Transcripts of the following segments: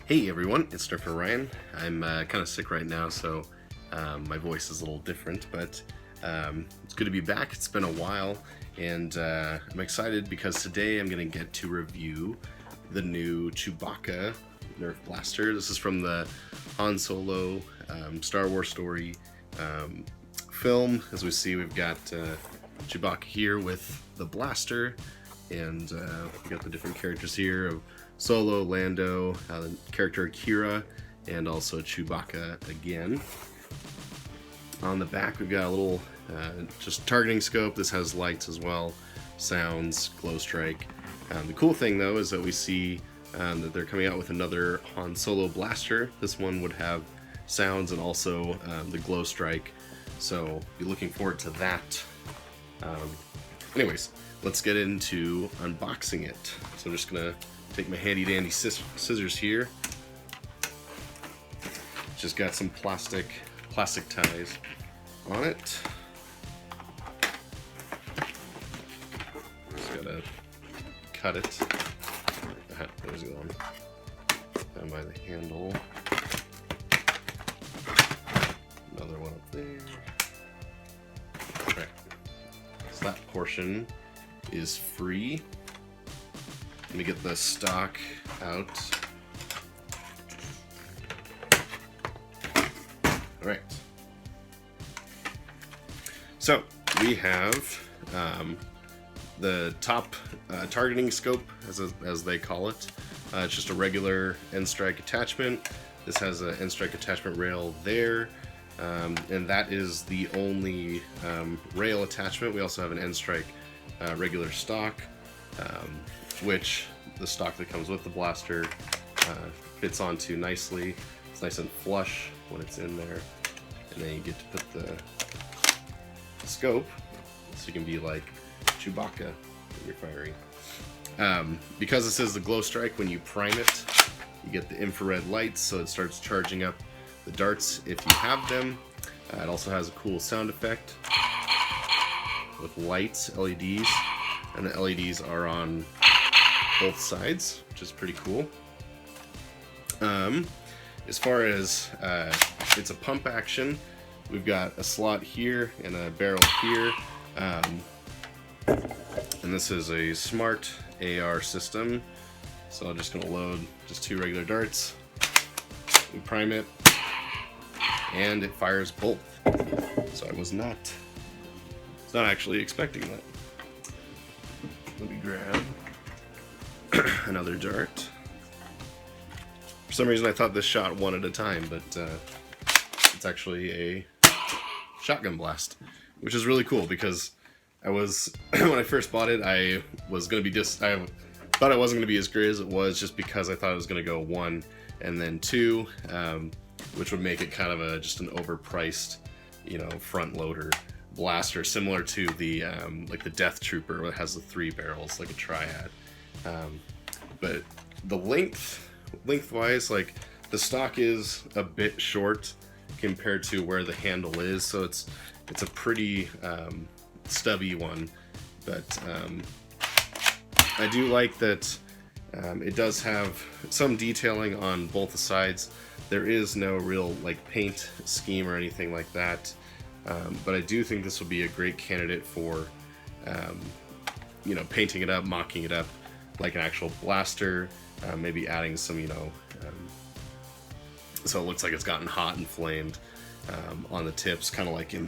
Hey everyone, it's Nerf Ryan. I'm kind of sick right now, so my voice is a little different, but it's good to be back. It's been a while, and I'm excited because today I'm going to get to review the new Chewbacca Nerf Blaster. This is from the Han Solo Star Wars story film. As we see, we've got Chewbacca here with the blaster, and we got the different characters here of Solo, Lando, the character Kira, and also Chewbacca again. On the back we've got a little just targeting scope. This has lights as well, sounds, glow strike. The cool thing though is that we see that they're coming out with another Han Solo blaster. This one would have sounds and also the glow strike, so be looking forward to that. Anyways, let's get into unboxing it. So I'm just gonna take my handy dandy scissors here. Just got some plastic ties on it. Just gotta cut it. There's the one. Down by the handle. Another one up there. Alright. So that portion is free. Let me get the stock out. Alright. So, we have the top targeting scope, as they call it. It's just a regular end strike attachment. This has an end strike attachment rail there, and that is the only rail attachment. We also have an end strike regular stock, which the stock that comes with the blaster fits onto nicely. It's nice and flush when it's in there, and then you get to put the scope so you can be like Chewbacca when you're firing. Because this is the glow strike, when you prime it, you get the infrared lights, so it starts charging up the darts if you have them. It also has a cool sound effect with lights, LEDs, and the LEDs are on both sides, which is pretty cool. As far as it's a pump action, we've got a slot here and a barrel here, and this is a smart AR system, so I'm just going to load just 2 regular darts. We prime it, and it fires both. So I was not actually expecting that. Let me grab another dart. For some reason I thought this shot one at a time, but it's actually a shotgun blast, which is really cool because I was when I first bought it, I was gonna be I thought it wasn't gonna be as great as it was, just because I thought it was gonna go 1 and then 2, which would make it kind of just an overpriced, front loader blaster, similar to the like the Death Trooper, where it has the 3 barrels like a triad. But the lengthwise, like the stock is a bit short compared to where the handle is, so it's a pretty stubby one. But I do like that it does have some detailing on both the sides. There is no real like paint scheme or anything like that, but I do think this will be a great candidate for painting it up, mocking it up like an actual blaster, maybe adding some, so it looks like it's gotten hot and flamed on the tips, kind of like in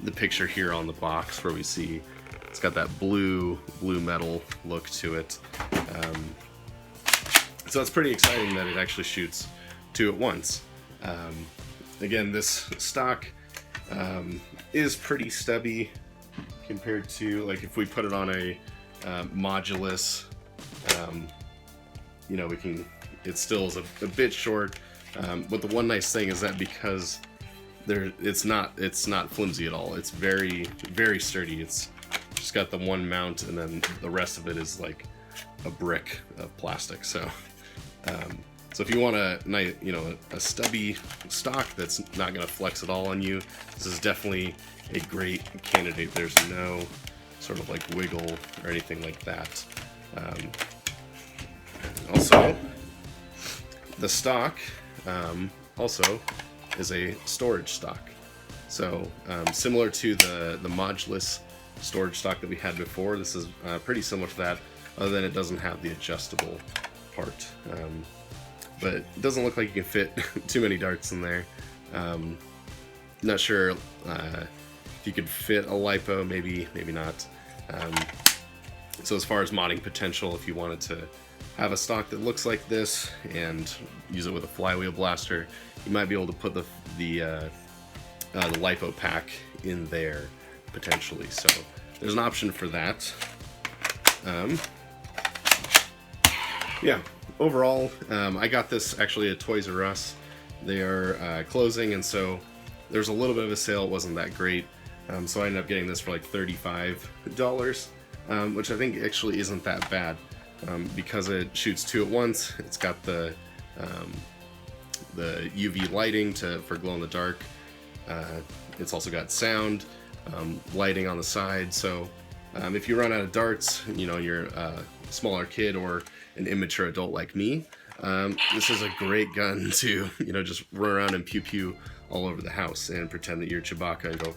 the picture here on the box, where we see it's got that blue metal look to it. So it's pretty exciting that it actually shoots 2 at once. Again, this stock is pretty stubby compared to, like, if we put it on a modulus, it still is a bit short, but the one nice thing is that because it's not flimsy at all. It's very, very sturdy. It's just got the one mount, and then the rest of it is like a brick of plastic. So if you want a stubby stock that's not going to flex at all on you, this is definitely a great candidate. There's no sort of like wiggle or anything like that. Also, The stock also is a storage stock. So similar to the modulus storage stock that we had before, this is pretty similar to that, other than it doesn't have the adjustable part. But it doesn't look like you can fit too many darts in there. Not sure if you could fit a lipo, maybe not. So as far as modding potential, if you wanted to have a stock that looks like this and use it with a flywheel blaster, you might be able to put the lipo pack in there potentially. So there's an option for that. Yeah, overall, I got this actually at Toys R Us. They are closing, and so there's a little bit of a sale. It wasn't that great, so I ended up getting this for like $35, which I think actually isn't that bad, because it shoots two at once. It's got the UV lighting for glow in the dark. It's also got sound, lighting on the side. So if you run out of darts, you know, you're a smaller kid or an immature adult like me, this is a great gun to, you know, just run around and pew pew all over the house and pretend that you're Chewbacca and go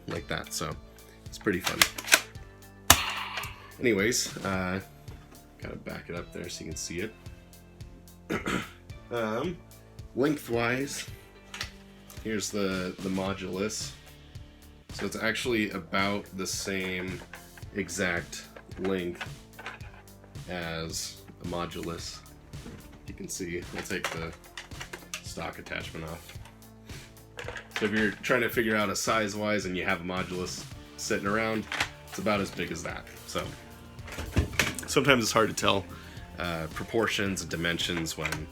like that. So it's pretty fun. Anyways, gotta back it up there so you can see it. Lengthwise, here's the modulus. So it's actually about the same exact length as a modulus. You can see, I'll take the stock attachment off. So if you're trying to figure out a size-wise and you have a modulus sitting around, it's about as big as that. So sometimes it's hard to tell proportions and dimensions when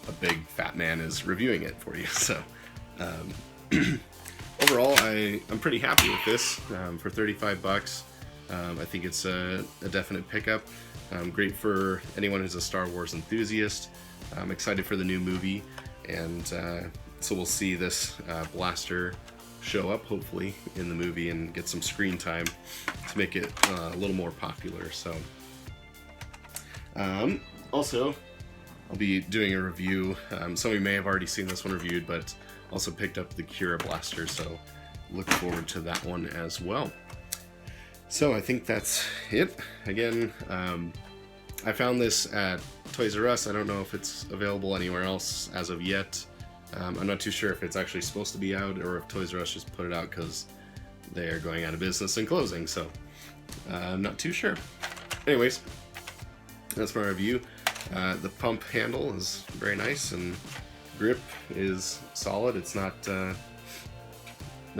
a big fat man is reviewing it for you. So overall, I'm pretty happy with this for 35 bucks. I think it's a definite pickup. Great for anyone who's a Star Wars enthusiast. I'm excited for the new movie, and so we'll see this blaster show up hopefully in the movie and get some screen time to make it a little more popular. So also, I'll be doing a review. Some of you may have already seen this one reviewed, but also picked up the Cura blaster, so look forward to that one as well. So I think that's it. Again, I found this at Toys R Us. I don't know if it's available anywhere else as of yet. I'm not too sure if it's actually supposed to be out or if Toys R Us just put it out because they're going out of business and closing, so I'm not too sure. Anyways, that's my review. The pump handle is very nice, and grip is solid. It's not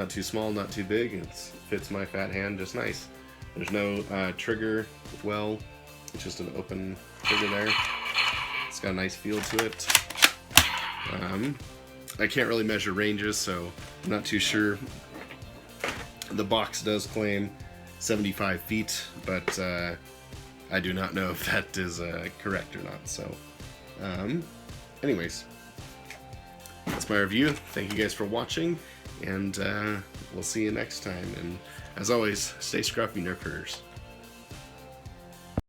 too small, not too big. It fits my fat hand just nice. There's no trigger well. It's just an open trigger there. It's got a nice feel to it. I can't really measure ranges, so I'm not too sure. The box does claim 75 feet, but I do not know if that is correct or not. So anyways, that's my review. Thank you guys for watching, and we'll see you next time. And as always, stay scruffy, Nerfers.